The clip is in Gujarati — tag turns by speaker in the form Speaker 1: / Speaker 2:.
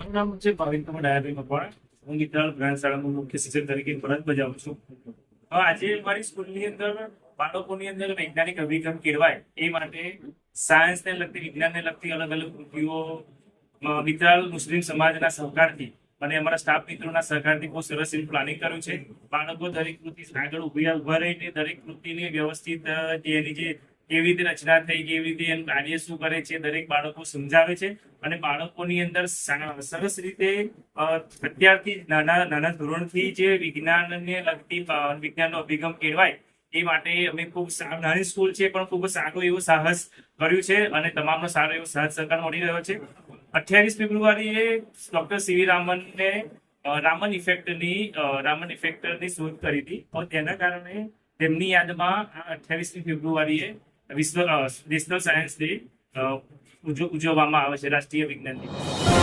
Speaker 1: મારું નામ છે ભાવિક કુમાર ડાયાભાઈ મકવાણા. હું મિત્રાલ જ્ઞાન શાળામાં મુખ્ય શિક્ષક તરીકે ફરજ બજાવું છું. હવે આજે મારી સ્કૂલની અંદર બાળકોની અંદર વૈજ્ઞાનિક અભિગમ કેળવાય એ માટે સાયન્સને લગતી, વિજ્ઞાનને લગતી અલગ અલગ કૃતિઓ મિત્રાલ મુસ્લિમ સમાજના સહકારથી અને અમારા સ્ટાફ મિત્રોના સહકારથી બહુ સરસ એવું પ્લાનિંગ કર્યું છે. બાળકો દરેક કૃતિ આગળ ઉભા રહીને દરેક કૃતિને વ્યવસ્થિત એની જે કેવી રીતે રચના થઈ, કેવી રીતે એનું કાર્ય શું કરે છે, દરેક બાળકો સમજાવે છે અને બાળકોની અંદર સરસ રીતે અત્યારથી નાના ધોરણથી જે વિજ્ઞાનને લગતી વિજ્ઞાનનો અભિગમ કેળવાય એ માટે અમે ખૂબ નાની સ્કૂલ છે પણ ખૂબ સારું એવું સાહસ કર્યું છે અને તમામનો સારો એવો સાથ સહકાર મળી રહ્યો છે. 28 ફેબ્રુઆરીએ ડોક્ટર સીવી રામનને રામન ઇફેક્ટની શોધ કરી હતી और તેના કારણે તેમની યાદમાં આ 28 ફેબ્રુઆરીએ વિશ્વ નેશનલ સાયન્સ ડે ઉજવવામાં આવે છે, રાષ્ટ્રીય વિજ્ઞાન દિવસ.